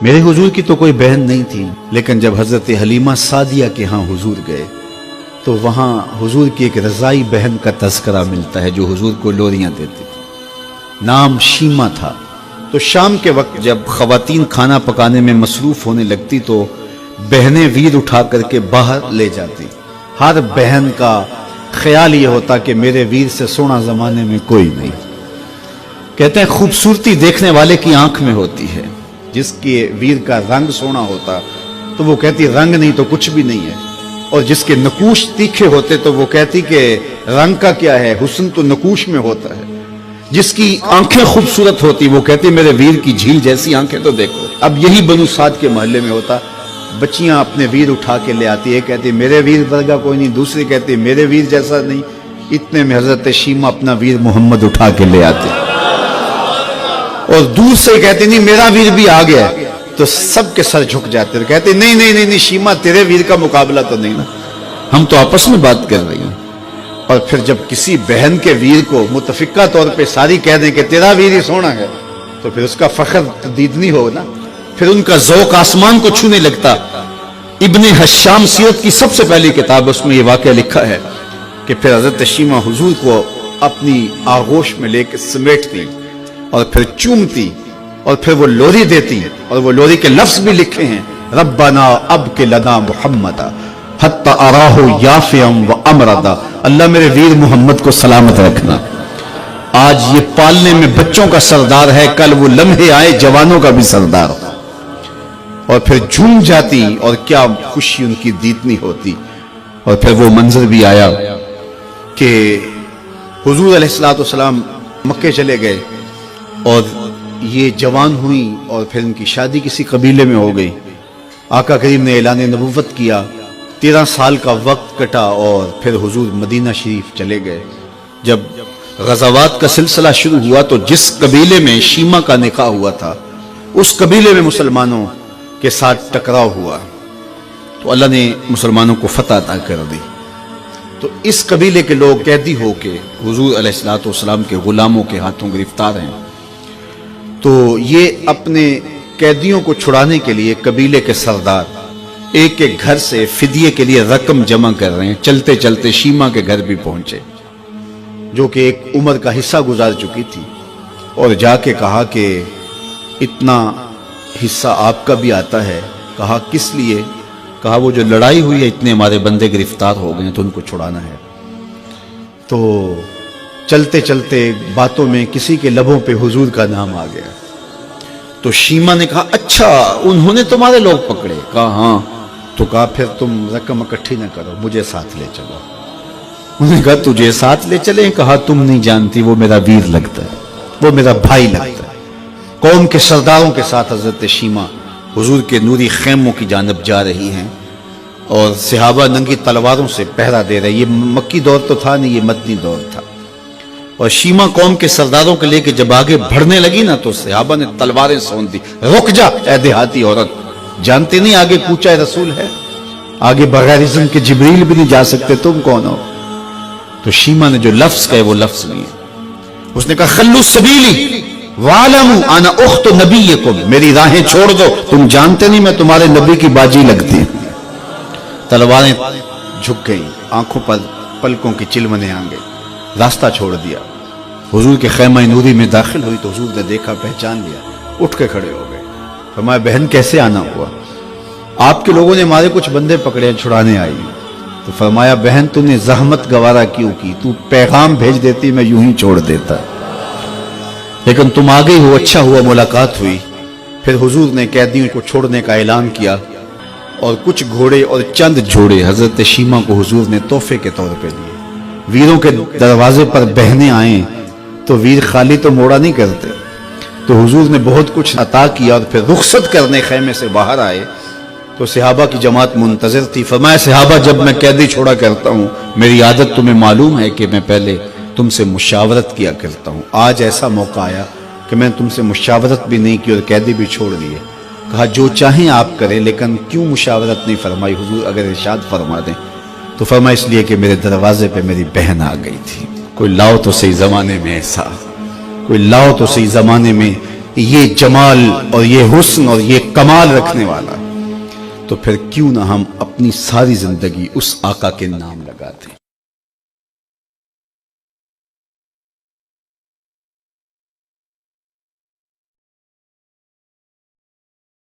میرے हुजूर की तो कोई बहन नहीं थी, लेकिन जब हजरत हलीमा सादिया के यहाँ हुजूर गए तो वहाँ हुजूर की एक रज़ाई बहन का तज़किरा मिलता है जो हुजूर को लोरियां देती थी। नाम शीमा था। तो शाम के वक्त जब ख़वातीन खाना पकाने में मसरूफ़ होने लगती तो बहनें वीर उठा करके बाहर ले जाती। हर बहन का ख्याल ये होता कि मेरे वीर से सोना ज़माने में कोई नहीं। कहते हैं खूबसूरती देखने वाले की आंख में होती है। जिसके वीर का रंग सोना होता तो वो कहती रंग नहीं तो कुछ भी नहीं है, और जिसके नकूश तीखे होते तो वो कहती कि रंग का क्या है, हुस्न तो नकूश में होता है। जिसकी आंखें खूबसूरत होती वो कहती मेरे वीर की झील जैसी आंखें तो देखो। अब यही बनु साद के मोहल्ले में होता। बच्चियां अपने वीर उठा के ले आती, एक कहती मेरे वीर वर्गा कोई नहीं, दूसरी कहती मेरे वीर जैसा नहीं। इतने में हजरत शीमा अपना वीर मोहम्मद उठा के ले आते और दूर से कहते नहीं मेरा वीर भी आ गया, तो सबके सर झुक जाते, कहते नहीं नहीं नहीं नहीं शीमा तेरे वीर का मुकाबला तो नहीं ना, हम तो आपस में बात कर रही हैं। और फिर जब किसी बहन के वीर को मुतफिका तौर पे सारी कह दें कि तेरा वीर ही सोना है, तो फिर उसका फख्र तदीदनी हो ना, फिर उनका ज़ौक़ आसमान को छूने लगता। इब्ने हश्शाम सीरत की सबसे पहली किताब, उसमें ये वाक़या लिखा है कि फिर हज़रत शीमा हुजूर को अपनी आगोश में लेकर समेटती और फिर चूमती और फिर वो लोरी देती, और वो लोरी के लफ्ज भी लिखे हैं, रब्बना अब के लना मुहम्मदा हत्ता अराहु याफियम व अमरदा। अल्लाह मेरे वीर मोहम्मद को सलामत रखना। आज ये पालने में बच्चों का सरदार है, कल वो लम्हे आए जवानों का भी सरदार हो। और फिर झूम जाती और क्या खुशी उनकी दीदनी होती। और फिर वो मंजर भी आया कि हुजूर अलैहिस्सलातु वस्सलाम मक्के चले गए और ये जवान हुई और फिर उनकी शादी किसी कबीले में हो गई। आका करीम ने ऐलान नबुव्वत किया, 13 साल का वक्त कटा और फिर हुजूर मदीना शरीफ चले गए। जब गज़ावात का सिलसिला शुरू हुआ तो जिस कबीले में शीमा का निकाह हुआ था उस कबीले में मुसलमानों के साथ टकराव हुआ तो अल्लाह ने मुसलमानों को फतह अता कर दी। तो इस कबीले के लोग कैदी होके हुजूर अलैहिस्सलातु वस्सलाम के गुलामों के हाथों गिरफ्तार हैं। तो ये अपने कैदियों को छुड़ाने के लिए कबीले के सरदार एक एक घर से फिदिये के लिए रकम जमा कर रहे हैं। चलते चलते शीमा के घर भी पहुंचे जो कि एक उम्र का हिस्सा गुजार चुकी थी, और जाके कहा कि इतना हिस्सा आपका भी आता है। कहा किस लिए? कहा वो जो लड़ाई हुई है इतने हमारे बंदे गिरफ्तार हो गए तो उनको छुड़ाना है। तो चलते चलते बातों में किसी के लबों पे हुजूर का नाम आ गया। तो शीमा ने कहा अच्छा उन्होंने तुम्हारे लोग पकड़े? कहा हाँ। तो कहा फिर तुम रकम इकट्ठी न करो, मुझे साथ ले चलो। उन्होंने कहा तुझे साथ ले चले? कहा तुम नहीं जानती वो मेरा वीर लगता है, वो मेरा भाई लगता है। कौम के सरदारों के साथ हजरत शीमा हुजूर के नूरी खैमों की जानब जा रही हैं और सहाबा नंगी तलवारों से पहरा दे रहे। ये मक्की दौर तो था नहीं, ये मदनी दौर था। और शीमा कौम के सरदारों के लेके जब आगे बढ़ने लगी ना तो सहाबा ने तलवारें सौंप दी। रुक जा ऐ देहाती औरत, जानते नहीं आगे कूचा रसूल है, आगे बगैर इज़्न के जिब्रील भी नहीं जा सकते, तुम कौन हो? तो शीमा ने जो लफ्ज कहे वो लफ्ज नहीं है। उसने कहा खल्लू सबीली वालमू आना उख्त नबीयकुम, मेरी राहें छोड़ दो, तुम जानते नहीं मैं तुम्हारे नबी की बाजी लगती हूं। तलवारें झुक गई, आंखों पर पलकों की चिलमने आ गई, रास्ता छोड़ दिया। हुजूर के खैमा नूरी में दाखिल हुई तो हुजूर ने देखा, पहचान लिया, उठ के खड़े हो गए। फरमाया बहन कैसे आना हुआ? आपके लोगों ने हमारे कुछ बंदे पकड़े, छुड़ाने आई। तो फरमाया बहन तूने जहमत गवारा क्यों की? तू पैगाम भेज देती मैं यूं ही छोड़ देता, लेकिन तुम आ गई हो, अच्छा हुआ मुलाकात हुई। फिर हुजूर ने कैदियों को छोड़ने का ऐलान किया और कुछ घोड़े और चंद जोड़े हजरत शीमा को हुजूर ने तोहफे के तौर पे दिए। वीरों के दरवाजे पर बहनें आए तो वीर खाली तो मोड़ा नहीं करते, तो हुजूर ने बहुत कुछ अता किया। और फिर रुखसत करने खैमे से बाहर आए तो सहाबा की जमात मुंतजर थी। फरमाया सहाबा जब मैं कैदी छोड़ा करता हूँ मेरी आदत तुम्हें मालूम है कि मैं पहले तुमसे मुशावरत किया करता हूँ। आज ऐसा मौका आया कि मैं तुमसे मुशावरत भी नहीं की और कैदी भी छोड़ दिए। कहा जो चाहें आप करें, लेकिन क्यों मुशावरत नहीं फरमाई हुजूर? अगर इरशाद फरमा दें। तो फरमा इसलिए कि मेरे दरवाजे पे मेरी बहन आ गई थी। कोई लाओ तो सही जमाने में ऐसा, कोई लाओ तो सही जमाने में یہ جمال اور یہ حسن اور یہ کمال رکھنے والا، تو پھر کیوں نہ ہم اپنی ساری زندگی اس آقا کے نام لگاتے ہیں۔